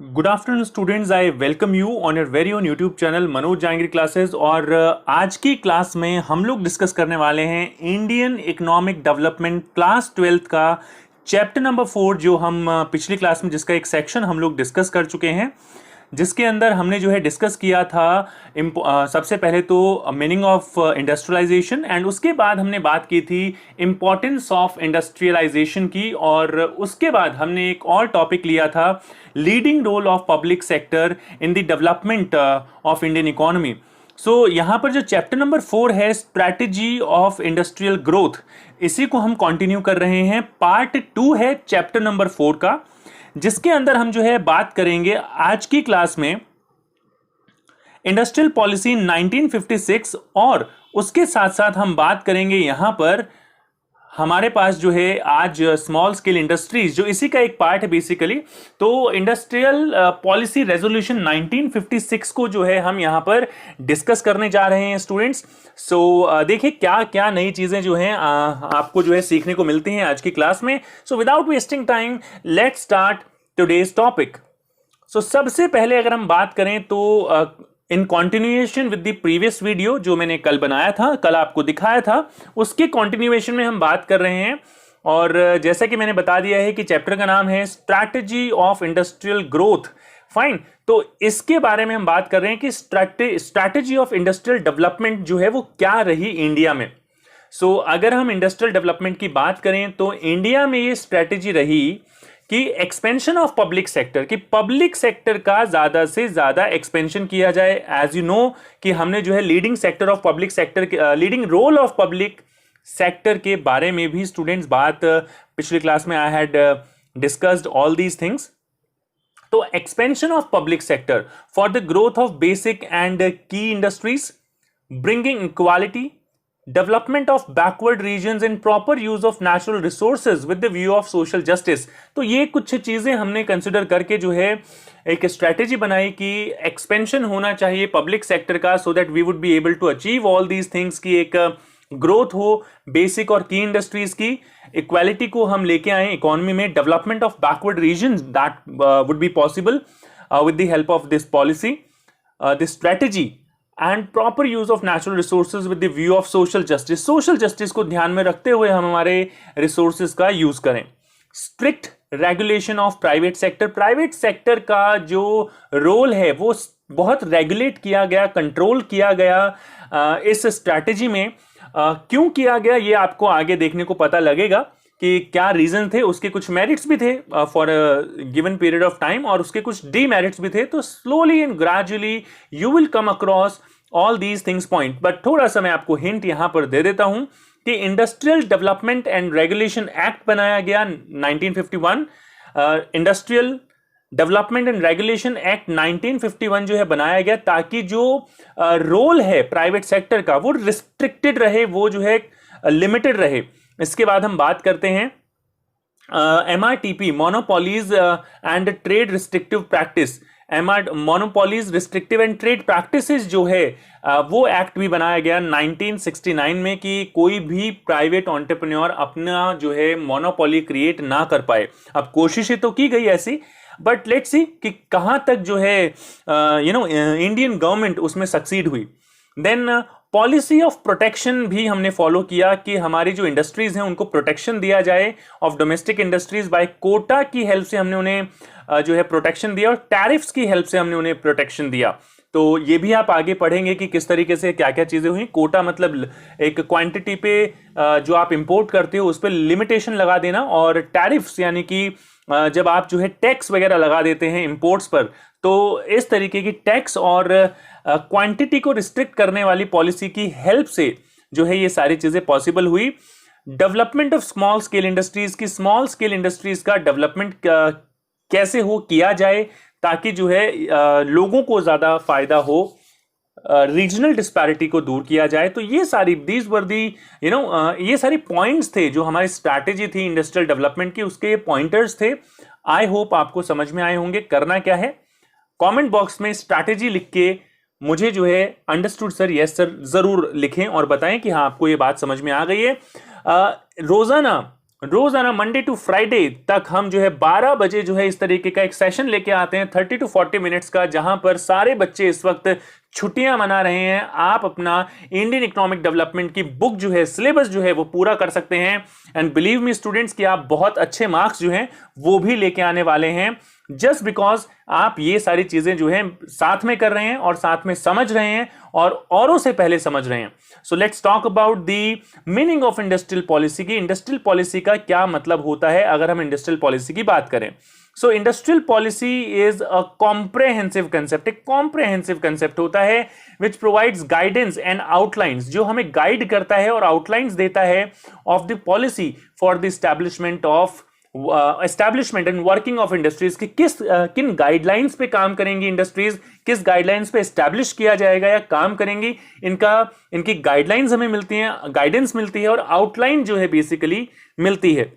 Good afternoon students, I welcome you on your very own YouTube channel Manoj Jahangir classes. और आज की class में हम लोग डिस्कस करने वाले हैं Indian economic development class 12th का चैप्टर नंबर 4, जो हम पिछली क्लास में जिसका एक सेक्शन हम लोग डिस्कस कर चुके हैं, जिसके अंदर हमने जो है डिस्कस किया था सबसे पहले तो मीनिंग ऑफ इंडस्ट्रियलाइजेशन, एंड उसके बाद हमने बात की थी इम्पोर्टेंस ऑफ इंडस्ट्रियलाइजेशन की, और उसके बाद हमने एक और टॉपिक लिया था leading role of public sector in the development of Indian economy. So यहाँ पर जो चैप्टर नंबर 4 है, स्ट्रैटेजी ऑफ इंडस्ट्रियल ग्रोथ, इसी को हम कंटिन्यू कर रहे हैं। पार्ट 2 है चैप्टर नंबर 4 का, जिसके अंदर हम जो है बात करेंगे आज की क्लास में इंडस्ट्रियल पॉलिसी 1956, और उसके साथ साथ हम बात करेंगे यहां पर हमारे पास जो है आज स्मॉल स्केल इंडस्ट्रीज, जो इसी का एक पार्ट है बेसिकली। तो इंडस्ट्रियल पॉलिसी रेजोल्यूशन 1956 को जो है हम यहां पर डिस्कस करने जा रहे हैं स्टूडेंट्स। सो देखिए क्या क्या नई चीजें जो हैं आपको जो है सीखने को मिलती हैं आज की क्लास में। So without wasting time let's start today's topic. So सबसे पहले अगर हम बात करें तो in continuation with the previous video जो मैंने कल बनाया था, कल आपको दिखाया था, उसके कॉन्टिन्यूएशन में हम बात कर रहे हैं। और जैसा कि मैंने बता दिया है कि चैप्टर का नाम है strategy of industrial growth. Fine, तो इसके बारे में हम बात कर रहे हैं कि स्ट्रैटेजी ऑफ इंडस्ट्रियल डेवलपमेंट जो है वो क्या रही इंडिया में। सो अगर हम इंडस्ट्रियल डेवलपमेंट की बात करें तो इंडिया में ये स्ट्रैटेजी रही कि एक्सपेंशन ऑफ पब्लिक सेक्टर, कि पब्लिक सेक्टर का ज्यादा से ज्यादा एक्सपेंशन किया जाए। एज यू नो कि हमने जो है leading sector of public sector, leading role of public sector के बारे में भी स्टूडेंट्स बात पिछली क्लास में I had discussed all these things. तो expansion of public sector for the growth of basic and key industries, bringing equality, development of backward regions and proper use of natural resources with the view of social justice. तो ये कुछ चीजें हमने consider करके जो है एक strategy बनाई कि एक्सपेंशन होना चाहिए पब्लिक सेक्टर का, so that we would be able to achieve all these things, की एक ग्रोथ हो बेसिक और की इंडस्ट्रीज की, इक्वालिटी को हम लेके आए इकोनॉमी में, development of backward regions that would be possible with the help of this policy, this strategy, and proper use of natural resources with the view of social justice. Social justice को ध्यान में रखते हुए हम हमारे resources का use करें। Strict regulation of private sector, private sector का जो रोल है वो बहुत रेगुलेट किया गया, कंट्रोल किया गया इस स्ट्रैटेजी में। क्यों किया गया ये आपको आगे देखने को पता लगेगा कि क्या रीजन थे। उसके कुछ मेरिट्स भी थे for given period of time, और उसके कुछ डीमेरिट्स भी थे। तो slowly and gradually you will come across all these things point. But थोड़ा सा मैं आपको हिंट यहां पर दे देता हूं कि industrial development and regulation act बनाया गया 1951। Industrial development and regulation act 1951 जो है बनाया गया ताकि जो रोल है प्राइवेट सेक्टर का वो रिस्ट्रिक्टेड रहे, वो जो है लिमिटेड रहे। इसके बाद हम बात करते हैं MRTP, monopolies and trade restrictive practice. Monopolies restrictive and trade practices जो है वो एक्ट भी बनाया गया 1969 में, कि कोई भी प्राइवेट एंटरप्रेन्योर अपना जो है मोनोपोली क्रिएट ना कर पाए। अब कोशिशें तो की गई ऐसी, बट लेट्स सी कि कहां तक जो है इंडियन गवर्नमेंट उसमें सक्सीड हुई। देन पॉलिसी ऑफ प्रोटेक्शन भी हमने फॉलो किया कि हमारी जो इंडस्ट्रीज हैं उनको प्रोटेक्शन दिया जाए of domestic industries. By quota की हेल्प से हमने उन्हें जो है प्रोटेक्शन दिया, और टैरिफ्स की हेल्प से हमने उन्हें प्रोटेक्शन दिया। तो ये भी आप आगे पढ़ेंगे कि किस तरीके से क्या क्या चीजें हुई। कोटा मतलब एक क्वांटिटी पे जो आप इंपोर्ट करते हो उस पर लिमिटेशन लगा देना, और टैरिफ्स यानी कि जब आप जो है टैक्स वगैरह लगा देते हैं इंपोर्ट्स पर, तो इस तरीके की टैक्स और क्वांटिटी को रिस्ट्रिक्ट करने वाली पॉलिसी की हेल्प से जो है ये सारी चीजें पॉसिबल हुई। Development of small scale industries, की स्मॉल स्केल इंडस्ट्रीज का डेवलपमेंट कैसे हो किया जाए ताकि जो है लोगों को ज्यादा फायदा हो, रीजनल डिस्पैरिटी को दूर किया जाए। तो ये सारी दीज वर दी ये सारी पॉइंट्स थे जो हमारी स्ट्रैटेजी थी इंडस्ट्रियल डेवलपमेंट की, उसके पॉइंटर्स थे। आई होप आपको समझ में आए होंगे। करना क्या है, कमेंट बॉक्स में स्ट्रैटेजी लिख के मुझे जो है अंडरस्टूड सर, यस सर जरूर लिखें और बताएं कि हाँ आपको ये बात समझ में आ गई है। रोजाना रोजाना मंडे टू फ्राइडे तक हम जो है 12 बजे जो है इस तरीके का एक सेशन लेके आते हैं 30 to 40 मिनट्स का, जहां पर सारे बच्चे इस वक्त छुट्टियां मना रहे हैं। आप अपना इंडियन इकोनॉमिक डेवलपमेंट की बुक जो है, सिलेबस जो है वो पूरा कर सकते हैं। एंड बिलीव मी स्टूडेंट्स कि आप बहुत अच्छे मार्क्स जो हैं वो भी लेके आने वाले हैं, जस्ट बिकॉज आप ये सारी चीजें जो है साथ में कर रहे हैं और साथ में समझ रहे हैं और औरों से पहले समझ रहे हैं। So let's talk about the meaning of industrial policy की इंडस्ट्रियल पॉलिसी का क्या मतलब होता है अगर हम इंडस्ट्रियल पॉलिसी की बात करें। सो industrial policy is a comprehensive concept, एक कॉम्प्रेहेंसिव कंसेप्ट होता है which provides guidance and outlines, जो हमें गाइड करता है और आउटलाइंस देता है of the policy for the establishment and working of industries की किन गाइडलाइंस पे काम करेंगी इंडस्ट्रीज, किस गाइडलाइंस पे एस्टैब्लिश किया जाएगा या काम करेंगी, इनकी गाइडलाइंस हमें मिलती हैं, गाइडेंस मिलती है और आउटलाइन जो है बेसिकली मिलती है।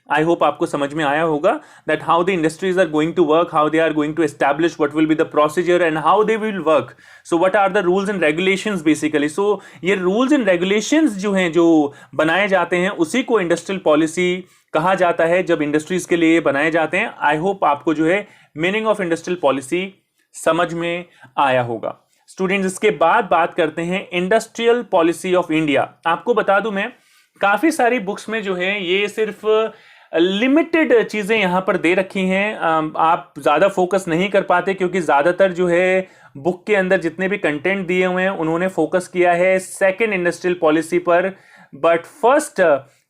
आई होप आपको समझ में आया होगा that how the industries are going to work, how they are going to establish, what will be the procedure and how they will work. So what are the rules and regulations basically. So ये rules and regulations जो हैं जो बनाए जाते हैं उसी को industrial policy कहा जाता है जब इंडस्ट्रीज के लिए बनाए जाते हैं। आई होप आपको जो है मीनिंग ऑफ इंडस्ट्रियल पॉलिसी समझ में आया होगा। स्टूडेंट्स, इसके बाद बात करते हैं इंडस्ट्रियल पॉलिसी ऑफ इंडिया। आपको बता दूं मैं, काफी सारी बुक्स में जो है ये सिर्फ लिमिटेड चीजें यहां पर दे रखी हैं, आप ज्यादा फोकस नहीं कर पाते क्योंकि ज्यादातर जो है बुक के अंदर जितने भी कंटेंट दिए हुए हैं उन्होंने फोकस किया है सेकेंड इंडस्ट्रियल पॉलिसी पर, बट फर्स्ट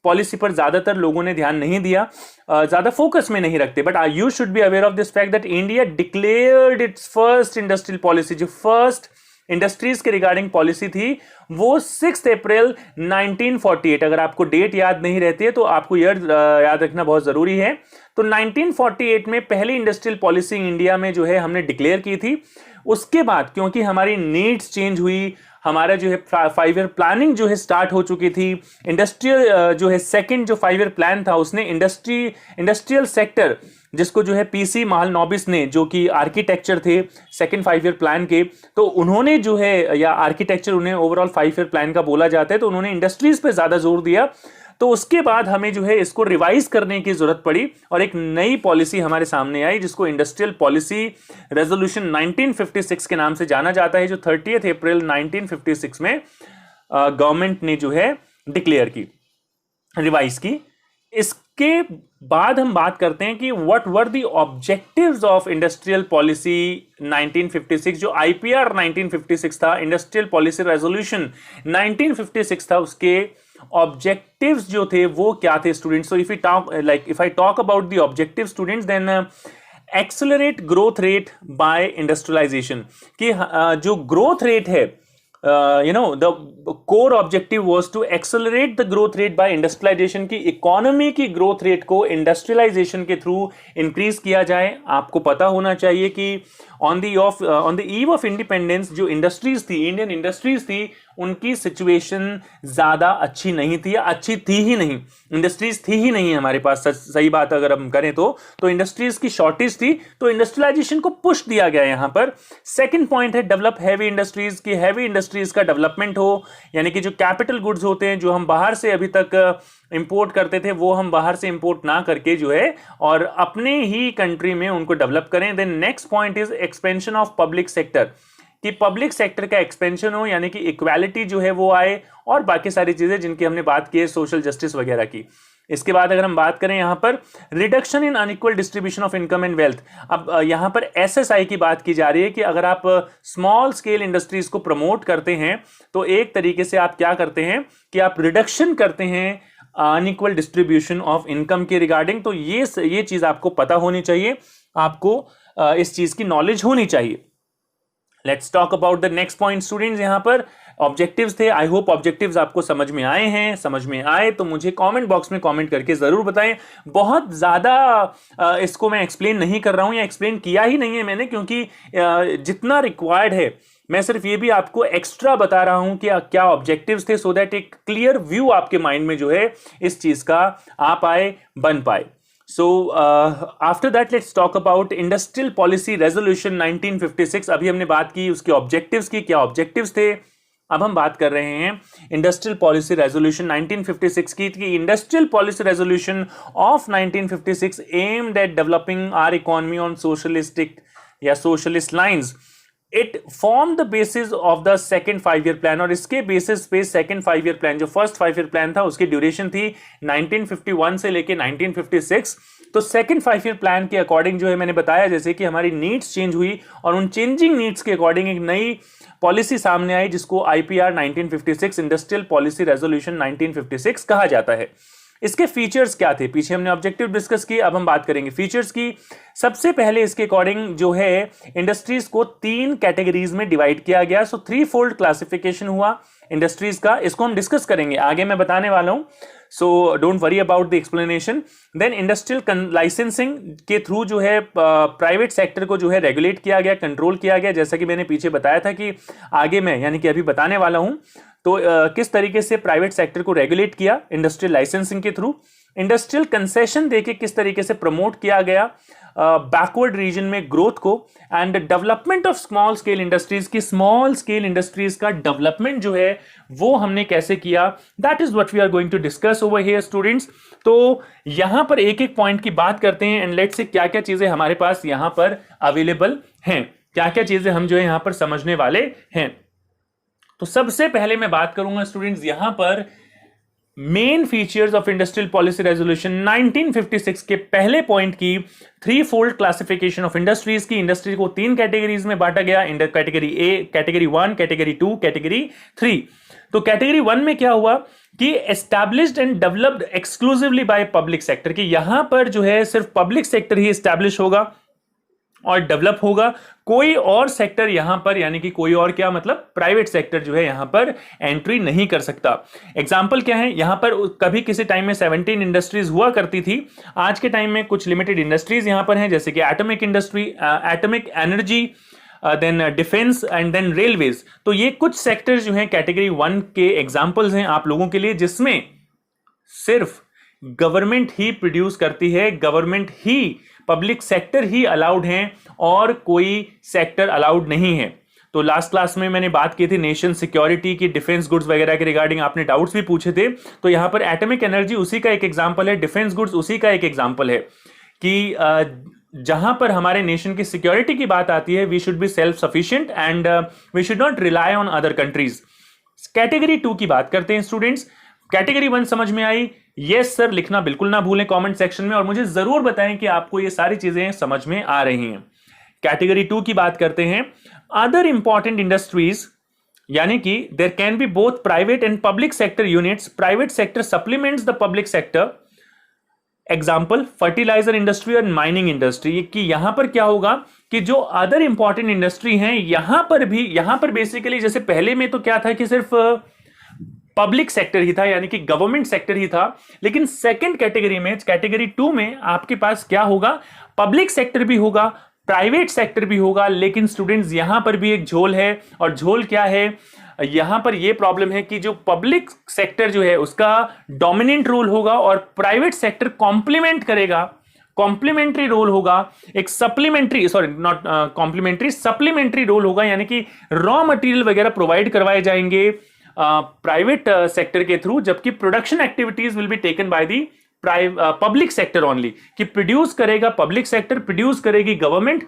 पॉलिसी पर ज्यादातर लोगों ने ध्यान नहीं दिया, ज्यादा फोकस में नहीं रखते। But you should be aware of this fact that India declared it's first industrial policy. जो फर्स्ट इंडस्ट्रीज के रिगार्डिंग पॉलिसी थी वो 6 अप्रैल 1948। अगर आपको डेट याद नहीं रहती है तो आपको याद रखना बहुत जरूरी है। तो 1948 में पहली इंडस्ट्रियल पॉलिसी इंडिया में जो है हमने डिक्लेयर की थी। उसके बाद क्योंकि हमारी नीड्स चेंज हुई, हमारा जो है 5 ईयर प्लानिंग जो है स्टार्ट हो चुकी थी, इंडस्ट्रियल जो है सेकंड जो 5 ईयर प्लान था उसने इंडस्ट्रियल सेक्टर, जिसको जो है पीसी महालनोबिस ने, जो कि आर्किटेक्चर थे सेकंड 5 ईयर प्लान के, तो उन्होंने जो है, या आर्किटेक्चर उन्हें ओवरऑल 5 ईयर प्लान का बोला जाता है, तो उन्होंने इंडस्ट्रीज पे ज्यादा जोर दिया। तो उसके बाद हमें जो है इसको रिवाइज करने की जरूरत पड़ी और एक नई पॉलिसी हमारे सामने आई जिसको इंडस्ट्रियल पॉलिसी रेजोल्यूशन 1956 के नाम से जाना जाता है, जो 30 अप्रैल 1956 में गवर्नमेंट ने जो है डिक्लेयर की, रिवाइज की। इसके बाद हम बात करते हैं कि what were the objectives of industrial policy 1956। जो आईपीआर 1956 था, इंडस्ट्रियल पॉलिसी रेजोल्यूशन 1956 था, उसके ऑब्जेक्टिव्स जो थे वो क्या थे students. So if I talk about the objective students, then accelerate growth rate by industrialization, कि जो ग्रोथ रेट है, the core objective was to accelerate the growth rate by industrialization, की इकोनॉमी की ग्रोथ रेट को industrialisation के through increase किया जाए। आपको पता होना चाहिए कि on the eve of independence जो इंडस्ट्रीज थी, इंडियन इंडस्ट्रीज थी, उनकी सिचुएशन ज्यादा अच्छी नहीं थी या अच्छी थी ही नहीं, इंडस्ट्रीज थी ही नहीं हमारे पास। सही बात अगर हम करें तो इंडस्ट्रीज की शॉर्टेज थी, तो इंडस्ट्रियलाइजेशन को पुश दिया गया यहां पर। सेकंड पॉइंट है डेवलप हैवी इंडस्ट्रीज, की हैवी इंडस्ट्रीज का डेवलपमेंट हो, यानी कि जो कैपिटल गुड्स होते हैं जो हम बाहर से अभी तक इंपोर्ट करते थे वो हम बाहर से इंपोर्ट ना करके जो है और अपने ही कंट्री में उनको डेवलप करें। Then next point is expansion of public sector, कि पब्लिक सेक्टर का एक्सपेंशन हो, यानी कि इक्वालिटी जो है वो आए, और बाकी सारी चीजें जिनकी हमने बात की है, सोशल जस्टिस वगैरह की। इसके बाद अगर हम बात करें यहां पर reduction in unequal distribution of income and wealth, अब यहां पर एसएसआई की बात की जा रही है कि अगर आप स्मॉल स्केल इंडस्ट्रीज को प्रमोट करते हैं तो एक तरीके से आप क्या करते हैं कि आप रिडक्शन करते हैं अनइक्वल डिस्ट्रीब्यूशन ऑफ इनकम के रिगार्डिंग। तो ये चीज आपको पता होनी चाहिए, आपको इस चीज की नॉलेज होनी चाहिए। Let's talk about the next point students. यहां पर ऑब्जेक्टिव्स थे, आई होप ऑब्जेक्टिव्स आपको समझ में आए हैं। समझ में आए तो मुझे कमेंट बॉक्स में कमेंट करके जरूर बताएं। बहुत ज्यादा इसको मैं एक्सप्लेन नहीं कर रहा हूं या एक्सप्लेन किया ही नहीं है मैंने, क्योंकि जितना रिक्वायर्ड है मैं सिर्फ ये भी आपको एक्स्ट्रा बता रहा हूं कि क्या ऑब्जेक्टिव्स थे, सो दैट एक क्लियर व्यू आपके माइंड में जो है इस चीज का आ पाए, बन पाए। So after that let's talk about Industrial Policy Resolution 1956। अभी हमने बात की उसके ऑब्जेक्टिव्स की, क्या ऑब्जेक्टिव्स थे। अब हम बात कर रहे हैं इंडस्ट्रियल पॉलिसी रेजोल्यूशन 1956 की। Industrial policy resolution of 1956 aimed at developing our economy on socialistic या socialist lines. It form the basis of the second 5 year plan, और इसके बेसिस पे सेकेंड 5 ईयर प्लान, जो फर्स्ट 5 ईयर प्लान था उसकी duration थी 1951 से लेके 1956। तो सेकेंड 5 ईयर प्लान के अकॉर्डिंग जो है, मैंने बताया जैसे कि हमारी नीड्स चेंज हुई और उन चेंजिंग नीड्स के अकॉर्डिंग एक नई पॉलिसी सामने आई जिसको आईपीआर 1956, इंडस्ट्रियल पॉलिसी रेजोल्यूशन 1956 कहा जाता है। इसके फीचर्स क्या थे, पीछे हमने ऑब्जेक्टिव डिस्कस किए, अब हम बात करेंगे फीचर्स की। सबसे पहले इसके अकॉर्डिंग जो है इंडस्ट्रीज को 3 कैटेगरीज में डिवाइड किया गया। सो 3 फोल्ड क्लासिफिकेशन हुआ इंडस्ट्रीज का, इसको हम डिस्कस करेंगे आगे, मैं बताने वाला हूं। So don't worry about the explanation. Then industrial licensing के थ्रू जो है प्राइवेट सेक्टर को जो है रेगुलेट किया गया, कंट्रोल किया गया, जैसा कि मैंने पीछे बताया था कि आगे मैं यानी कि अभी बताने वाला हूं। तो किस तरीके से प्राइवेट सेक्टर को रेगुलेट किया इंडस्ट्रियल लाइसेंसिंग के थ्रू। इंडस्ट्रियल कंसेशन देके किस तरीके से प्रमोट किया गया बैकवर्ड रीजन में ग्रोथ को। And development of small scale industries की, स्मॉल स्केल इंडस्ट्रीज का डेवलपमेंट जो है वो हमने कैसे किया, that is what we are going to discuss over here students. तो यहां पर एक एक पॉइंट की बात करते हैं एंड लेट्स से क्या क्या चीजें हमारे पास यहां पर अवेलेबल हैं, क्या क्या चीजें हम जो है यहां पर समझने वाले हैं। तो सबसे पहले मैं बात करूंगा स्टूडेंट्स यहां पर main features of industrial policy resolution 1956 के पहले पॉइंट की 3 फोल्ड क्लासिफिकेशन ऑफ इंडस्ट्रीज की। इंडस्ट्री को 3 कैटेगरीज में बांटा गया, category A, category 1, category 2, category 3। तो कैटेगरी 1 में क्या हुआ कि established and developed exclusively by public sector, की यहां पर जो है सिर्फ पब्लिक सेक्टर ही एस्टैब्लिश होगा और डेवलप होगा, कोई और सेक्टर यहां पर यानी कि कोई और क्या मतलब प्राइवेट सेक्टर जो है यहां पर एंट्री नहीं कर सकता। एग्जांपल क्या है, यहां पर कभी किसी टाइम में 17 इंडस्ट्रीज हुआ करती थी, आज के टाइम में कुछ लिमिटेड इंडस्ट्रीज यहां पर हैं, जैसे कि atomic industry, atomic energy, then defence and then railways. तो ये कुछ सेक्टर्स जो हैं कैटेगरी 1 के एग्जांपल्स हैं आप लोगों के लिए, जिसमें सिर्फ गवर्नमेंट ही प्रोड्यूस करती है, गवर्नमेंट ही, पब्लिक सेक्टर ही अलाउड हैं और कोई सेक्टर अलाउड नहीं है। तो लास्ट क्लास में मैंने बात की थी नेशन सिक्योरिटी की, डिफेंस गुड्स वगैरह के रिगार्डिंग आपने डाउट्स भी पूछे थे। तो यहां पर एटॉमिक एनर्जी उसी का एक एग्जांपल है, डिफेंस गुड्स उसी का एक एग्जांपल है कि जहां पर हमारे नेशन की सिक्योरिटी की बात आती है, we should be self sufficient and we should not rely on other countries. Category 2 की बात करते हैं स्टूडेंट्स। कैटेगरी 1 समझ में आई? यस सर लिखना बिल्कुल ना भूलें कमेंट सेक्शन में और मुझे जरूर बताएं कि आपको ये सारी चीजें समझ में आ रही हैं। कैटेगरी 2 की बात करते हैं। अदर इंपॉर्टेंट इंडस्ट्रीज, यानी कि there can be both private and public sector units, private sector supplements the public sector. Example fertilizer industry और माइनिंग इंडस्ट्री, कि यहां पर क्या होगा कि जो अदर इंपॉर्टेंट इंडस्ट्री हैं यहां पर बेसिकली जैसे पहले में तो क्या था कि सिर्फ पब्लिक सेक्टर ही था यानी कि गवर्नमेंट सेक्टर ही था, लेकिन सेकंड कैटेगरी में, कैटेगरी 2 में आपके पास क्या होगा, पब्लिक सेक्टर भी होगा, प्राइवेट सेक्टर भी होगा। लेकिन स्टूडेंट्स यहां पर भी एक झोल है, और झोल क्या है, यहां पर यह प्रॉब्लम है कि जो पब्लिक सेक्टर जो है उसका डोमिनेंट रोल होगा और प्राइवेट सेक्टर कॉम्प्लीमेंट करेगा, कॉम्प्लीमेंट्री रोल होगा, एक supplementary, sorry not complementary, supplementary role होगा, यानी कि रॉ मटेरियल वगैरह प्रोवाइड करवाए जाएंगे प्राइवेट सेक्टर के थ्रू, जबकि production activities will be taken by the public sector only, कि प्रोड्यूस करेगा पब्लिक सेक्टर, प्रोड्यूस करेगी गवर्नमेंट,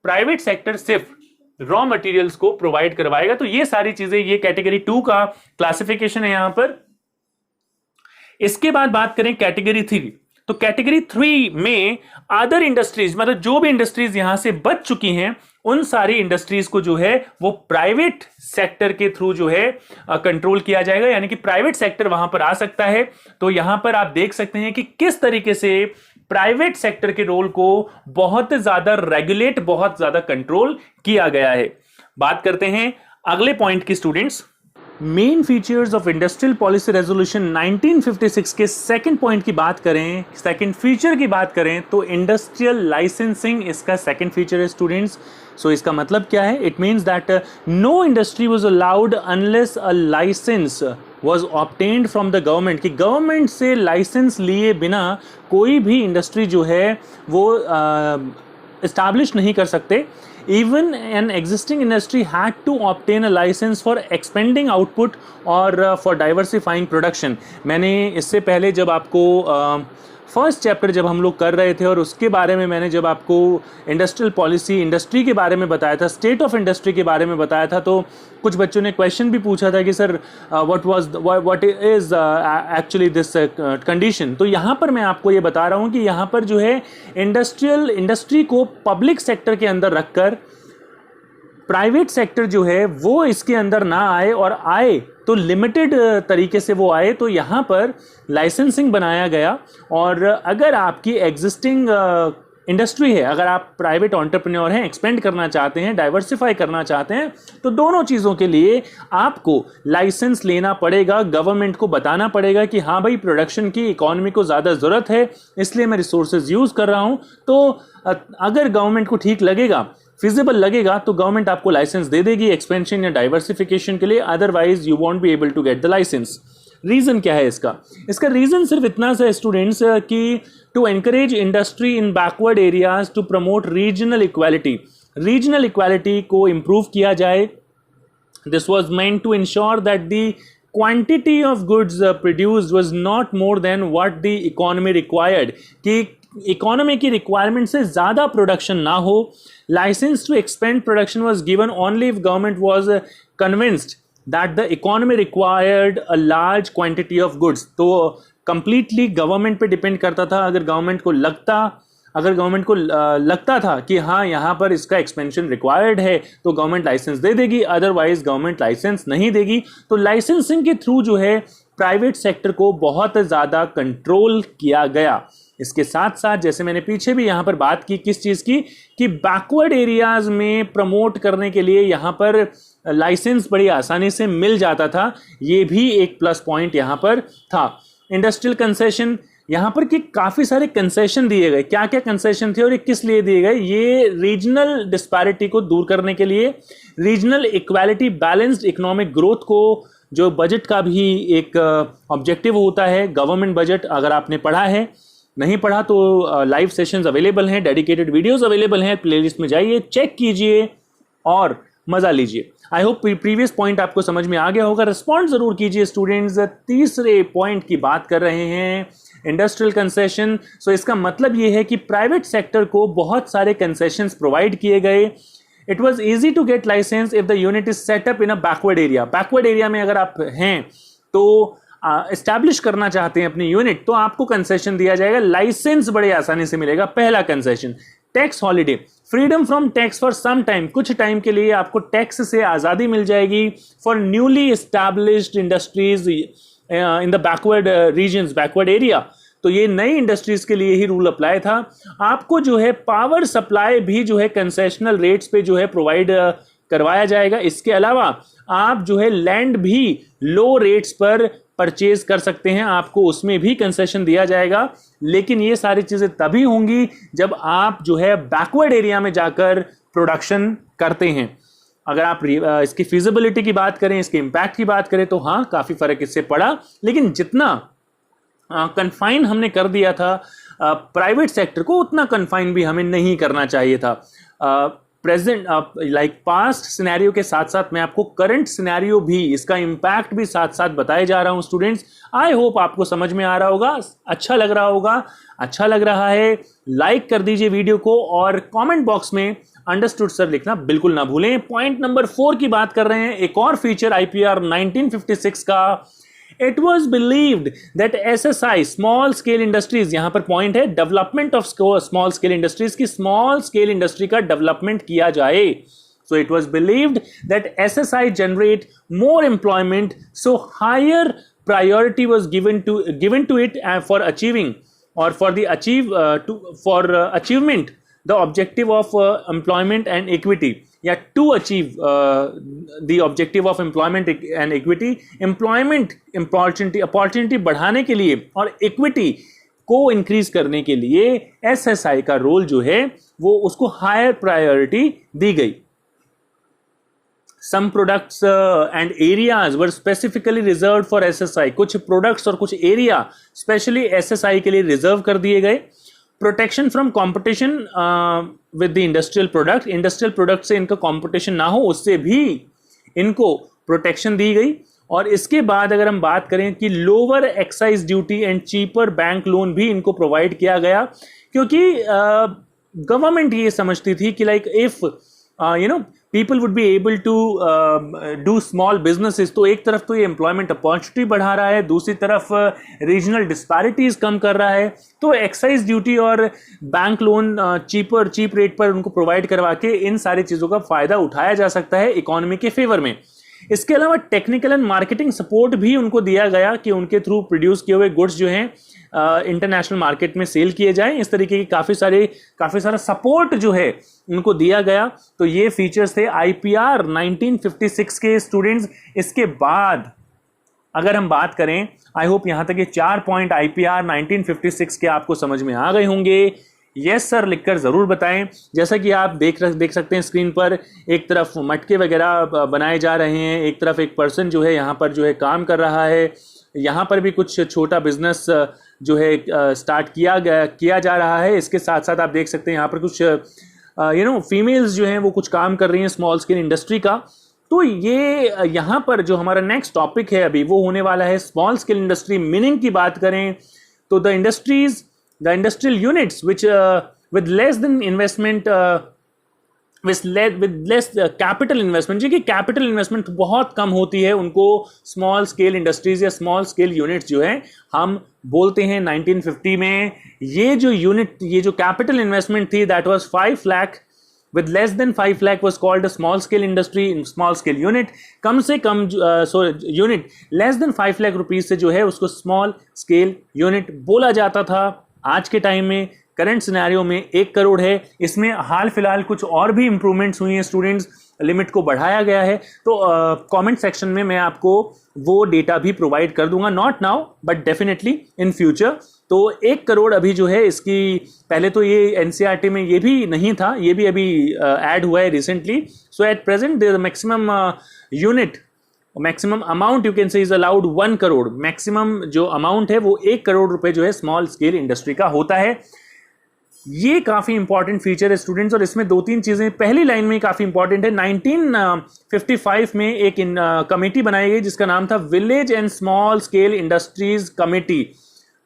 प्राइवेट सेक्टर सिर्फ रॉ मटेरियल्स को प्रोवाइड करवाएगा। तो ये सारी चीजें, ये कैटेगरी 2 का क्लासिफिकेशन है यहां पर। इसके बाद बात करें कैटेगरी 3। तो कैटेगरी 3 में अदर इंडस्ट्रीज, मतलब जो भी इंडस्ट्रीज यहां से बच चुकी हैं उन सारी इंडस्ट्रीज को जो है वो प्राइवेट सेक्टर के थ्रू जो है कंट्रोल किया जाएगा, यानी कि प्राइवेट सेक्टर वहां पर आ सकता है। तो यहां पर आप देख सकते हैं कि किस तरीके से प्राइवेट सेक्टर के रोल को बहुत ज्यादा रेगुलेट, बहुत ज्यादा कंट्रोल किया गया है। बात करते हैं अगले पॉइंट की students. Main features of industrial policy resolution 1956 के सेकंड पॉइंट की बात करें, सेकंड फीचर की बात करें, तो इंडस्ट्रियल लाइसेंसिंग इसका सेकंड फीचर है स्टूडेंट्स। सो इसका मतलब क्या है? It means that no industry was allowed unless a licence was obtained from the government, कि गवर्नमेंट से लाइसेंस लिए बिना कोई भी इंडस्ट्री जो है वो एस्टैब्लिश नहीं कर सकते। even an existing industry had to obtain a license for expanding output और for diversifying production. मैंने इससे पहले जब आपको फर्स्ट चैप्टर जब हम लोग कर रहे थे और उसके बारे में मैंने जब आपको इंडस्ट्रियल पॉलिसी, इंडस्ट्री के बारे में बताया था, स्टेट ऑफ इंडस्ट्री के बारे में बताया था, तो कुछ बच्चों ने क्वेश्चन भी पूछा था कि sir what is actually this condition. तो यहाँ पर मैं आपको ये बता रहा हूँ कि यहाँ पर जो है इंडस्ट्री को पब्लिक सेक्टर के अंदर रखकर प्राइवेट सेक्टर जो है वो इसके अंदर ना आए, और आए तो लिमिटेड तरीके से वो आए. तो यहाँ पर लाइसेंसिंग बनाया गया. और अगर आपकी एग्जिस्टिंग इंडस्ट्री है, अगर आप प्राइवेट एंटरप्रेन्योर हैं, एक्सपेंड करना चाहते हैं, डाइवर्सिफाई करना चाहते हैं, तो दोनों चीज़ों के लिए आपको लाइसेंस लेना पड़ेगा. गवर्नमेंट को बताना पड़ेगा कि हाँ भाई प्रोडक्शन की, इकोनॉमी को ज़्यादा ज़रूरत है, इसलिए मैं रिसोर्सेज यूज़ कर रहा हूँ. तो अगर गवर्नमेंट को ठीक लगेगा, फिजिबल लगेगा, तो गवर्नमेंट आपको लाइसेंस दे देगी एक्सपेंशन या डाइवर्सिफिकेशन के लिए. Otherwise you won't be able to get the license. Reason क्या है इसका रीज़न सिर्फ इतना सा स्टूडेंट्स कि to encourage industry in backward areas, to promote regional equality. Regional equality को इम्प्रूव किया जाए. This was meant to ensure that the quantity of goods produced was not more than what the economy required, कि economy की requirement से ज़्यादा production ना हो. License to expand production was given only if government was convinced that the economy required a large quantity of goods. तो completely government पे depend करता था. अगर गवर्नमेंट को लगता था कि हाँ यहाँ पर इसका एक्सपेंशन रिक्वायर्ड है, तो गवर्नमेंट लाइसेंस दे देगी, अदरवाइज गवर्नमेंट लाइसेंस नहीं देगी. तो लाइसेंसिंग के थ्रू जो है प्राइवेट सेक्टर को बहुत ज़्यादा कंट्रोल किया गया. इसके साथ साथ जैसे मैंने पीछे भी यहाँ पर बात की किस चीज़ की, कि बैकवर्ड एरियाज में प्रमोट करने के लिए यहाँ पर लाइसेंस बड़ी आसानी से मिल जाता था. ये भी एक प्लस पॉइंट यहाँ पर था. इंडस्ट्रियल कंसेशन, यहाँ पर कि काफ़ी सारे कंसेशन दिए गए. क्या क्या कंसेशन थे और ये किस लिए दिए गए? ये रीजनल डिस्पैरिटी को दूर करने के लिए, regional equality, balanced economic growth को, जो बजट का भी एक ऑब्जेक्टिव होता है, गवर्नमेंट बजट. अगर आपने पढ़ा है, नहीं पढ़ा तो लाइव सेशंस अवेलेबल हैं, डेडिकेटेड वीडियोस अवेलेबल हैं, प्लेलिस्ट में जाइए, चेक कीजिए और मज़ा लीजिए. आई होप प्रीवियस पॉइंट आपको समझ में आ गया होगा. रिस्पॉन्ड ज़रूर कीजिए स्टूडेंट्स. तीसरे पॉइंट की बात कर रहे हैं, इंडस्ट्रियल कंसेशन. सो इसका मतलब ये है कि प्राइवेट सेक्टर को बहुत सारे कंसेशंस प्रोवाइड किए गए. It was easy to get license if the unit is set up in a backward area. Backward area में अगर आप हैं तो एस्टैब्लिश करना चाहते हैं अपनी यूनिट, तो आपको कंसेशन दिया जाएगा. लाइसेंस बड़े आसानी से मिलेगा. पहला concession, tax holiday, freedom from tax for some time. कुछ टाइम के लिए आपको टैक्स से आज़ादी मिल जाएगी for newly established industries in the backward regions, backward area. तो ये नई इंडस्ट्रीज के लिए ही रूल अप्लाई था. आपको जो है पावर सप्लाई भी जो है कंसेशनल रेट्स पे जो है प्रोवाइड करवाया जाएगा. इसके अलावा आप जो है लैंड भी लो रेट्स पर परचेज कर सकते हैं, आपको उसमें भी कंसेशन दिया जाएगा. लेकिन ये सारी चीज़ें तभी होंगी जब आप जो है बैकवर्ड एरिया में जाकर प्रोडक्शन करते हैं. अगर आप इसकी फिजिबिलिटी की बात करें, इसके इम्पैक्ट की बात करें, तो हाँ काफ़ी फ़र्क इससे पड़ा. लेकिन जितना कन्फाइन हमने कर दिया था प्राइवेट सेक्टर को, उतना कन्फाइन भी हमें नहीं करना चाहिए था. प्रेजेंट लाइक पास्ट सिनेरियो के साथ साथ मैं आपको करंट सिनेरियो भी, इसका इम्पैक्ट भी साथ साथ बताए जा रहा हूं स्टूडेंट्स. आई होप आपको समझ में आ रहा होगा, अच्छा लग रहा होगा. अच्छा लग रहा है लाइक कर दीजिए वीडियो को, और कमेंट बॉक्स में अंडरस्टूड सर लिखना बिल्कुल ना भूलें. पॉइंट नंबर 4 की बात कर रहे हैं, एक और फीचर IPR 1956 का. It was believed that SSI, small scale industries, यहाँ पर पॉइंट है development of small scale industries की, स्मॉल स्केल इंडस्ट्री का डेवलपमेंट किया जाए. So it was believed that SSI generate more employment, so higher priority was given to it for achieving or for the achievement the objective of employment and equity. या to achieve the objective of employment and equity. Employment opportunity बढ़ाने के लिए और equity को increase करने के लिए SSI का रोल जो है वो उसको हायर प्रायोरिटी दी गई. Some products and areas were specifically reserved for SSI. कुछ प्रोडक्ट्स और कुछ एरिया स्पेशली SSI के लिए रिजर्व कर दिए गए. Protection from competition with the industrial product, industrial product से इनका कंपटीशन ना हो उससे भी इनको प्रोटेक्शन दी गई। और इसके बाद अगर हम बात करें कि lower excise duty and cheaper bank loan भी इनको प्रोवाइड किया गया, क्योंकि गवर्नमेंट ये समझती थी कि like if people would be able to do small businesses, तो एक तरफ तो ये एम्प्लॉयमेंट अपॉर्चुनिटी बढ़ा रहा है, दूसरी तरफ रीजनल डिस्पैरिटीज कम कर रहा है, तो एक्साइज ड्यूटी और बैंक लोन चीप रेट पर उनको प्रोवाइड करवा के इन सारी चीज़ों का फायदा उठाया जा सकता है इकोनॉमी के फेवर में। इसके अलावा टेक्निकल एंड मार्केटिंग सपोर्ट भी उनको दिया गया कि उनके थ्रू प्रोड्यूस किए हुए गुड्स जो हैं इंटरनेशनल मार्केट में सेल किए जाएं। इस तरीके की काफ़ी सारा सपोर्ट जो है उनको दिया गया। तो ये फीचर्स थे आईपीआर 1956 के स्टूडेंट्स। इसके बाद अगर हम बात करें, आई होप यहां तक ये 4 पॉइंट आईपीआर 1956 के आपको समझ में आ गए होंगे। यस सर लिखकर ज़रूर बताएं। जैसा कि आप देख सकते हैं स्क्रीन पर, एक तरफ मटके वगैरह बनाए जा रहे हैं, एक तरफ एक पर्सन जो है यहाँ पर जो है काम कर रहा है, यहाँ पर भी कुछ छोटा बिजनेस जो है स्टार्ट किया जा रहा है। इसके साथ साथ आप देख सकते हैं यहाँ पर कुछ फीमेल्स जो हैं वो कुछ काम कर रही हैं स्मॉल स्केल इंडस्ट्री का। तो ये यहाँ पर जो हमारा नेक्स्ट टॉपिक है अभी वो होने वाला है स्मॉल स्केल इंडस्ट्री। मीनिंग की बात करें तो the industrial units which with less than investment with less capital investment, जी कि कैपिटल इन्वेस्टमेंट बहुत कम होती है, उनको स्मॉल स्केल इंडस्ट्रीज या स्मॉल स्केल यूनिट्स जो है हम बोलते हैं। 1950 में ये जो कैपिटल इन्वेस्टमेंट थी that was 5 lakh, with less than 5 lakh was called a small scale industry, small scale unit। कम से कम unit less than 5 lakh rupees से जो है उसको स्मॉल स्केल यूनिट बोला जाता था। आज के टाइम में करंट सिनेरियो में 1 करोड़ है। इसमें हाल फिलहाल कुछ और भी इंप्रूवमेंट्स हुई हैं स्टूडेंट्स, लिमिट को बढ़ाया गया है। तो कमेंट सेक्शन में मैं आपको वो डेटा भी प्रोवाइड कर दूंगा, not now but definitely in future. तो 1 करोड़ अभी जो है इसकी, पहले तो ये एनसीईआरटी में ये भी नहीं था, ये भी अभी ऐड हुआ है recently. So at present the maximum amount you can say is allowed 1 crore. Maximum जो अमाउंट है वो 1 करोड़ रुपए जो है स्मॉल स्केल इंडस्ट्री का होता है। ये काफी इंपॉर्टेंट फीचर है स्टूडेंट्स, और इसमें 2-3 चीजें पहली लाइन में काफी इंपॉर्टेंट है। 1955 में एक कमेटी बनाई गई जिसका नाम था village and small scale industries committee.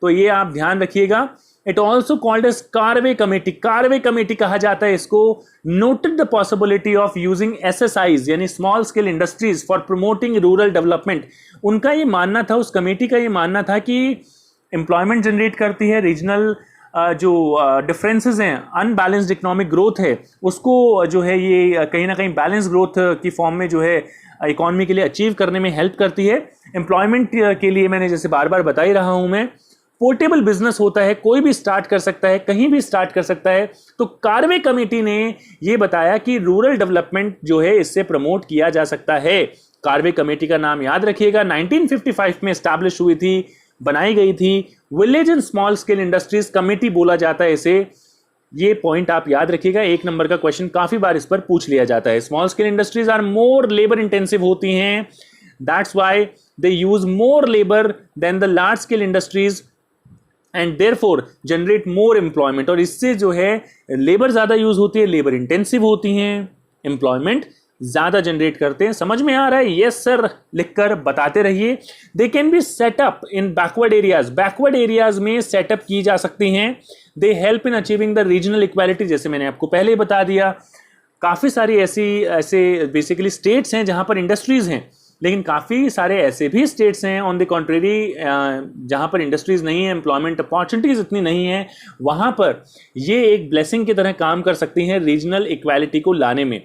तो ये आप ध्यान रखिएगा। It also called as Karve committee. Karve committee कहा जाता है इसको। Noted the possibility of using SSIs यानी small scale industries for promoting rural development. उनका ये मानना था, उस कमेटी का ये मानना था कि एम्प्लॉयमेंट जनरेट करती है, रीजनल जो डिफरेंसेस हैं, अनबैलेंस्ड इकोनॉमिक ग्रोथ है, उसको जो है ये कहीं ना कहीं बैलेंस ग्रोथ की फॉर्म में जो है इकोनॉमी के लिए अचीव करने में हेल्प करती है। एम्प्लॉयमेंट के लिए मैंने जैसे बार बार बता ही रहा हूं मैं, पोर्टेबल बिजनेस होता है, कोई भी स्टार्ट कर सकता है, कहीं भी स्टार्ट कर सकता है। तो कार्वे कमेटी ने ये बताया कि रूरल डेवलपमेंट जो है इससे प्रमोट किया जा सकता है। कार्वे कमेटी का नाम याद रखिएगा, 1955 में एस्टैब्लिश हुई थी, बनाई गई थी। Village and small scale industries committee बोला जाता है इसे। ये पॉइंट आप याद रखिएगा, 1 नंबर का क्वेश्चन काफी बार इस पर पूछ लिया जाता है। Small scale industries are more labour intensive होती हैं, that's why they use more labour than the large scale industries and therefore generate more employment. और इससे जो है लेबर ज्यादा यूज होती है, लेबर इंटेंसिव होती हैं, एम्प्लॉयमेंट ज्यादा जनरेट करते हैं। समझ में आ रहा है? यस सर लिखकर बताते रहिए। They can be set up in backward areas. Backward areas में सेटअप की जा सकती हैं। They help in achieving the regional equality, जैसे मैंने आपको पहले ही बता दिया। काफी सारी ऐसे बेसिकली स्टेट्स हैं जहां पर इंडस्ट्रीज हैं, लेकिन काफी सारे ऐसे भी स्टेट्स हैं ऑन द कॉन्ट्रेरी जहां पर इंडस्ट्रीज नहीं है, एम्प्लॉयमेंट अपॉर्चुनिटीज इतनी नहीं है, वहां पर ये एक ब्लेसिंग की तरह काम कर सकती हैं रीजनल इक्वालिटी को लाने में।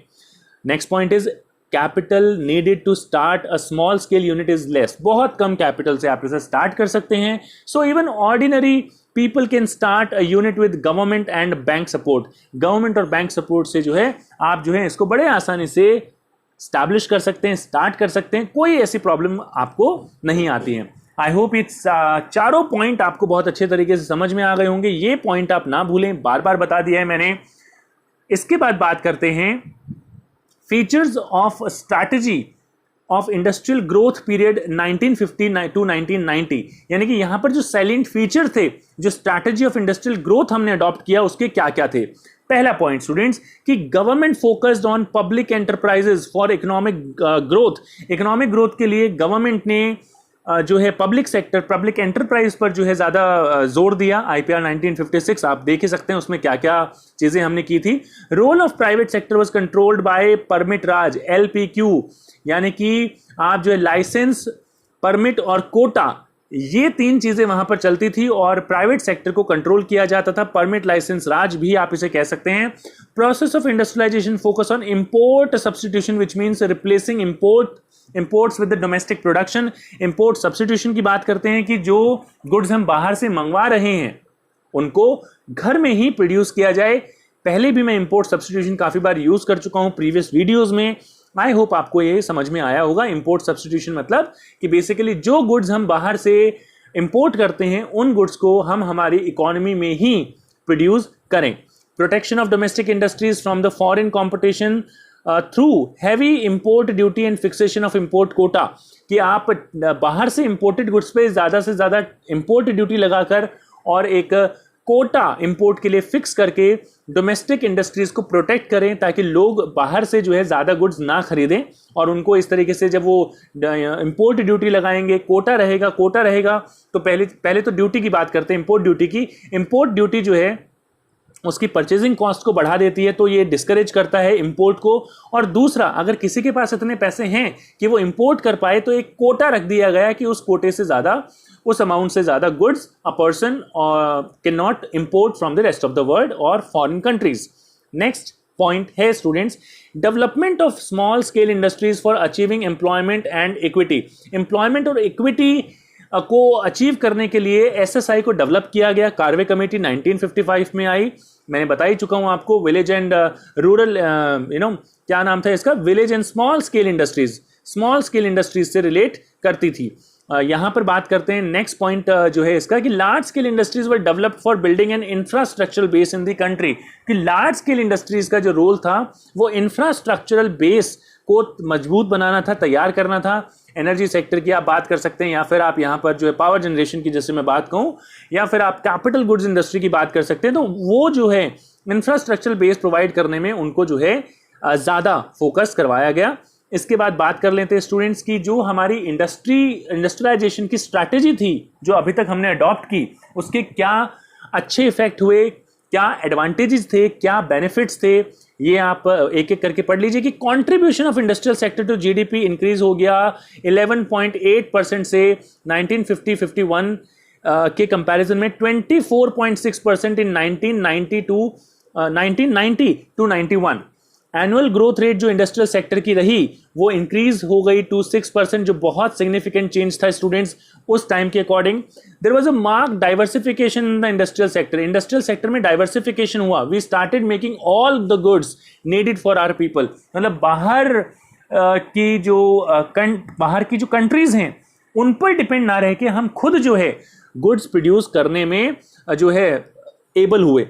Next point is capital needed to start a small scale unit is less. बहुत कम कैपिटल से आप इसे स्टार्ट कर सकते हैं। So even ordinary people can start a unit with government and bank support. Government और बैंक सपोर्ट से जो है आप जो है इसको बड़े आसानी से स्टैब्लिश कर सकते हैं, स्टार्ट कर सकते हैं, कोई ऐसी प्रॉब्लम आपको नहीं आती है। आई होप इट्स चारों पॉइंट आपको बहुत अच्छे तरीके से समझ में आ गए होंगे। ये पॉइंट आप ना भूलें, बार बार बता दिया है मैंने। इसके बाद बात करते हैं features of strategy of industrial growth period 1950 to 1990, यानी कि यहां पर जो साइलेंट फीचर थे, जो स्ट्रैटेजी ऑफ इंडस्ट्रियल ग्रोथ हमने अडॉप्ट किया, उसके क्या क्या थे। पहला पॉइंट स्टूडेंट्स कि government focused on public enterprises for economic growth. Economic growth के लिए गवर्नमेंट ने जो है पब्लिक सेक्टर, पब्लिक एंटरप्राइज पर जो है ज्यादा जोर दिया। आईपीआर 1956 आप देख ही सकते हैं, उसमें क्या क्या चीजें हमने की थी। Role of private sector was controlled by permit raj, LPQ, यानी कि आप जो है लाइसेंस, परमिट और कोटा, ये तीन चीजें वहां पर चलती थी और प्राइवेट सेक्टर को कंट्रोल किया जाता था। परमिट लाइसेंस राज भी आप इसे कह सकते हैं। Process of industrialisation focus on import substitution, which means replacing imports with the domestic production. Import substitution की बात करते हैं कि जो गुड्स हम बाहर से मंगवा रहे हैं उनको घर में ही प्रोड्यूस किया जाए। पहले भी मैं इंपोर्ट सब्स्टिट्यूशन काफी बार यूज कर चुका हूं प्रीवियस वीडियोस में। आई होप आपको ये समझ में आया होगा। इंपोर्ट सब्स्टिट्यूशन मतलब कि बेसिकली जो गुड्स हम बाहर से इंपोर्ट करते हैं उन गुड्स को हम हमारी इकोनॉमी में ही प्रोड्यूस करें। Protection of domestic industries from the foreign competition through heavy import duty and fixation of import Kota, कि आप बाहर से इंपोर्टेड गुड्स पे ज्यादा से ज्यादा इंपोर्ट ड्यूटी लगाकर और एक कोटा इंपोर्ट के लिए फिक्स करके डोमेस्टिक इंडस्ट्रीज को प्रोटेक्ट करें, ताकि लोग बाहर से जो है ज्यादा गुड्स ना खरीदें। और उनको इस तरीके से जब वो इंपोर्ट ड्यूटी लगाएंगे, कोटा रहेगा तो पहले तो ड्यूटी की बात करते हैं, इंपोर्ट ड्यूटी की। इंपोर्ट ड्यूटी जो है उसकी परचेजिंग कॉस्ट को बढ़ा देती है, तो ये डिस्करेज करता है इंपोर्ट को। और दूसरा, अगर किसी के पास इतने पैसे हैं कि वो इंपोर्ट कर पाए, तो एक कोटा रख दिया गया कि उस कोटे से ज्यादा, उस अमाउंट से ज्यादा goods a person can not import from the rest of the world और फॉरेन कंट्रीज। नेक्स्ट पॉइंट है students, development of small scale industries for achieving employment and equity. Employment और इक्विटी को अचीव करने के लिए SSI को develop किया गया। कार्वे कमेटी 1955 में आई। मैंने बता ही चुका हूं आपको, विलेज एंड रूरल, क्या नाम था इसका, village and small scale industries से रिलेट करती थी। यहां पर बात करते हैं नेक्स्ट पॉइंट जो है इसका, कि large scale industries were developed for building an infrastructural base in the country. कि लार्ज स्केल इंडस्ट्रीज का जो रोल था वो इंफ्रास्ट्रक्चरल बेस को मजबूत बनाना था, तैयार करना था। एनर्जी सेक्टर की आप बात कर सकते हैं, या फिर आप यहां पर जो है पावर जनरेशन की जैसे मैं बात कहूं, या फिर आप कैपिटल गुड्स इंडस्ट्री की बात कर सकते हैं। तो वो जो है इंफ्रास्ट्रक्चरल बेस प्रोवाइड करने में उनको जो है ज्यादा फोकस करवाया गया। इसके बाद बात कर लेते हैं स्टूडेंट्स की, जो हमारी इंडस्ट्रियलाइजेशन की स्ट्रैटेजी थी जो अभी तक हमने अडॉप्ट की, उसके क्या अच्छे इफेक्ट हुए, क्या एडवांटेजेस थे, क्या बेनिफिट्स थे, ये आप एक एक करके पढ़ लीजिए। कि contribution of industrial sector to GDP increase हो गया 11.8% से 1950-51 के कंपैरिजन में 24.6% in 1990 to 91। Annual growth rate जो इंडस्ट्रियल सेक्टर की रही वो इंक्रीज हो गई टू 6%, जो बहुत सिग्निफिकेंट चेंज था स्टूडेंट्स उस टाइम के according. There was a mark diversification in the industrial sector. Industrial sector में डाइवर्सिफिकेशन हुआ। We started making all the goods needed for our people. मतलब बाहर की जो कंट्रीज हैं उन पर डिपेंड ना रह के हम खुद जो है गुड्स प्रोड्यूस करने में जो है एबल हुए।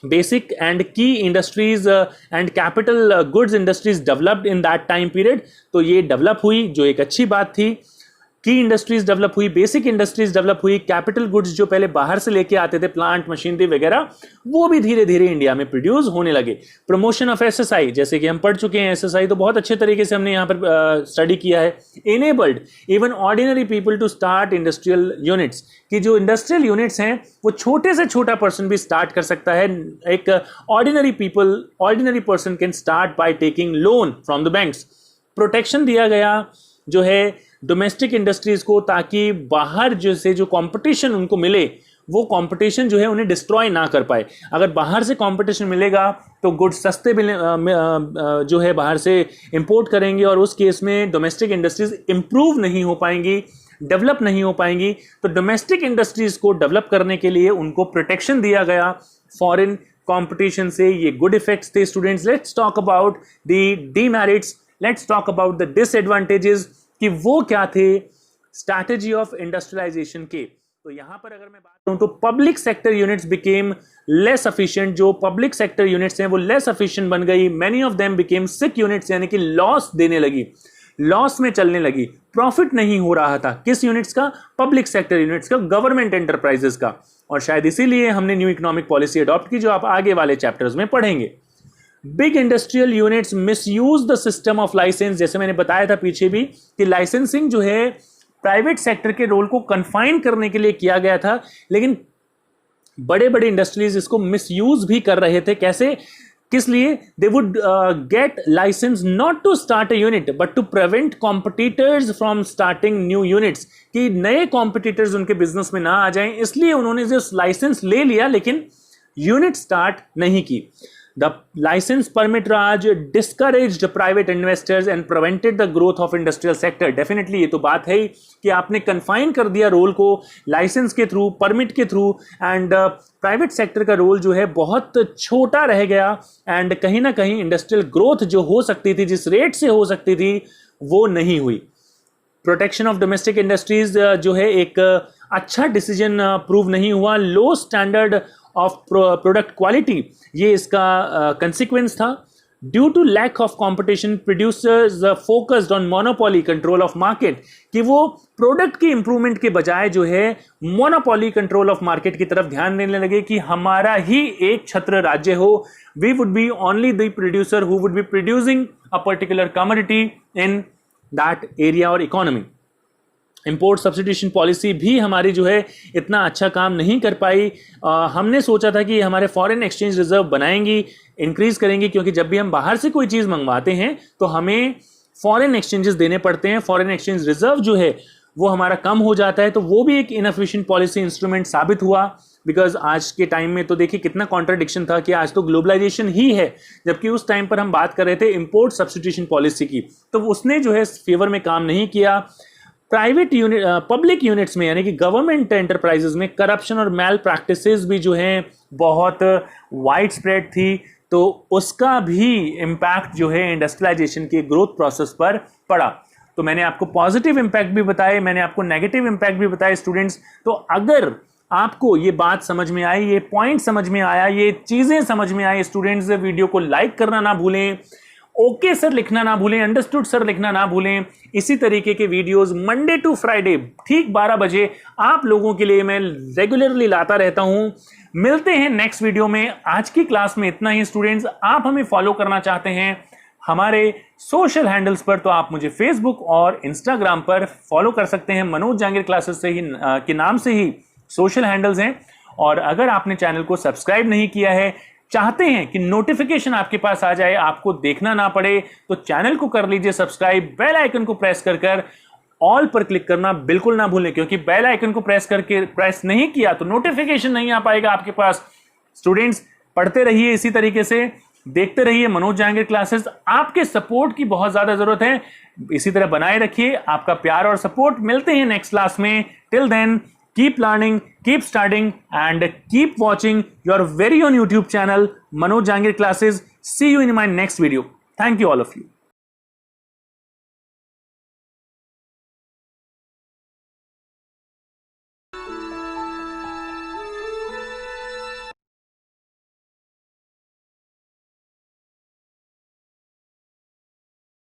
Basic and key industries and capital goods industries developed in that time period। तो ये डेवलप हुई, जो एक अच्छी बात थी। की इंडस्ट्रीज डेवलप हुई, बेसिक इंडस्ट्रीज डेवलप हुई। कैपिटल गुड्स जो पहले बाहर से लेके आते थे, प्लांट मशीनरी वगैरह, वो भी धीरे धीरे इंडिया में प्रोड्यूस होने लगे। प्रमोशन ऑफ एसएसआई, जैसे कि हम पढ़ चुके हैं, एसएसआई तो बहुत अच्छे तरीके से हमने यहाँ पर स्टडी किया है। Enabled even ordinary people to start industrial units, कि जो इंडस्ट्रियल यूनिट्स हैं वो छोटे से छोटा पर्सन भी स्टार्ट कर सकता है। एक ordinary person can start by taking loan from the banks. Protection दिया गया जो है डोमेस्टिक इंडस्ट्रीज को, ताकि बाहर जो कंपटीशन उनको मिले, वो कंपटीशन जो है उन्हें डिस्ट्रॉय ना कर पाए। अगर बाहर से कंपटीशन मिलेगा तो गुड्स सस्ते जो है बाहर से इंपोर्ट करेंगे, और उस केस में डोमेस्टिक इंडस्ट्रीज इंप्रूव नहीं हो पाएंगी, डेवलप नहीं हो पाएंगी। तो डोमेस्टिक इंडस्ट्रीज को डेवलप करने के लिए उनको प्रोटेक्शन दिया गया फॉरेन कंपटीशन से। ये गुड इफेक्ट्स थे students. Let's talk about the demerits, let's talk about the disadvantages, कि वो क्या थे स्ट्रैटेजी ऑफ इंडस्ट्रियलाइजेशन के। तो यहां पर अगर मैं बात करूं तो public sector units became less efficient. जो पब्लिक सेक्टर यूनिट्स हैं वो लेस एफिशिएंट बन गई। Many of them became sick units, यानी कि लॉस देने लगी। लॉस में चलने लगी, प्रॉफिट नहीं हो रहा था। किस यूनिट्स का? पब्लिक सेक्टर यूनिट्स का, गवर्नमेंट एंटरप्राइजेस का। और शायद इसीलिए हमने न्यू इकोनॉमिक पॉलिसी अडॉप्ट की, जो आप आगे वाले चैप्टर्स में पढ़ेंगे। Big industrial units misuse the system of license. जैसे मैंने बताया था पीछे भी कि लाइसेंसिंग जो है प्राइवेट सेक्टर के रोल को कन्फाइन करने के लिए किया गया था, लेकिन बड़े बड़े इंडस्ट्रीज इसको मिसयूज भी कर रहे थे। कैसे? किस लिए? They would get license not to start a unit but to prevent competitors from starting new units, कि नए कॉम्पिटिटर्स उनके बिजनेस में ना आ जाएं, इसलिए उन्होंने जो लाइसेंस ले लिया लेकिन यूनिट स्टार्ट नहीं की। The license permit Raj discouraged private investors and prevented the growth of industrial sector. Definitely ये तो बात है ही कि आपने confine कर दिया रोल को लाइसेंस के थ्रू, परमिट के थ्रू, एंड प्राइवेट सेक्टर का रोल जो है बहुत छोटा रह गया, एंड कहीं ना कहीं इंडस्ट्रियल ग्रोथ जो हो सकती थी, जिस रेट से हो सकती थी, वो नहीं हुई। प्रोटेक्शन ऑफ डोमेस्टिक इंडस्ट्रीज जो है एक अच्छा डिसीजन प्रूव नहीं हुआ। Low standard of product quality ये इसका कंसिक्वेंस था। Due to lack of competition producers focused on monopoly control of market, कि वो प्रोडक्ट की इंप्रूवमेंट के बजाय जो है मोनोपोली कंट्रोल ऑफ मार्केट की तरफ ध्यान देने लगे कि हमारा ही एक छत्र राज्य हो। We would be only the producer who would be producing a particular commodity in that area और इकोनॉमी। इंपोर्ट सब्स्टिट्यूशन पॉलिसी भी हमारी जो है इतना अच्छा काम नहीं कर पाई। हमने सोचा था कि हमारे फॉरेन एक्सचेंज रिजर्व बनाएंगी, इंक्रीज करेंगी, क्योंकि जब भी हम बाहर से कोई चीज़ मंगवाते हैं तो हमें फॉरेन एक्सचेंजेस देने पड़ते हैं, फॉरेन एक्सचेंज रिजर्व जो है वो हमारा कम हो जाता है। तो वो भी एक इनएफिशिएंट पॉलिसी इंस्ट्रूमेंट साबित हुआ, बिकॉज आज के टाइम में तो देखिए कितना कॉन्ट्रडिक्शन था कि आज तो ग्लोबलाइजेशन ही है, जबकि उस टाइम पर हम बात कर रहे थे इंपोर्ट सब्स्टिट्यूशन पॉलिसी की। तो उसने जो है फेवर में काम नहीं किया। प्राइवेट यूनिट, पब्लिक यूनिट्स में यानी कि गवर्नमेंट एंटरप्राइजेस में करप्शन और मैल प्रैक्टिसेस भी जो हैं बहुत वाइड स्प्रेड थी, तो उसका भी इम्पैक्ट जो है इंडस्ट्रियलाइजेशन के ग्रोथ प्रोसेस पर पड़ा। तो मैंने आपको पॉजिटिव इम्पैक्ट भी बताए, मैंने आपको नेगेटिव इम्पैक्ट भी बताए स्टूडेंट्स। तो अगर आपको ये बात समझ में आई, ये पॉइंट समझ में आया, ये चीजें समझ में आई स्टूडेंट्स, वीडियो को लाइक करना ना भूलें, ओके सर लिखना ना भूलें, अंडरस्टूड सर लिखना ना भूलें। इसी तरीके के वीडियोस मंडे टू फ्राइडे ठीक 12 बजे आप लोगों के लिए मैं रेगुलरली लाता रहता हूं। मिलते हैं नेक्स्ट वीडियो में। आज की क्लास में इतना ही स्टूडेंट्स। आप हमें फॉलो करना चाहते हैं हमारे सोशल हैंडल्स पर, तो आप मुझे फेसबुक और इंस्टाग्राम पर फॉलो कर सकते हैं। मनोज जहांगीर क्लासेस से ही के नाम से ही सोशल हैंडल्स हैं। और अगर आपने चैनल को सब्सक्राइब नहीं किया है, चाहते हैं कि नोटिफिकेशन आपके पास आ जाए, आपको देखना ना पड़े, तो चैनल को कर लीजिए सब्सक्राइब। बेल आइकन को प्रेस कर ऑल पर क्लिक करना बिल्कुल ना भूलें, क्योंकि बेल आइकन को प्रेस नहीं किया तो नोटिफिकेशन नहीं आ पाएगा आपके पास। स्टूडेंट्स पढ़ते रहिए, इसी तरीके से देखते रहिए मनोज जहांगीर क्लासेस। आपके सपोर्ट की बहुत ज्यादा जरूरत है, इसी तरह बनाए रखिए आपका प्यार और सपोर्ट। मिलते हैं नेक्स्ट क्लास में। Till then keep learning, keep studying, and keep watching your very own YouTube channel, Manoj Jahangir Classes. See you in my next video. Thank you all of you.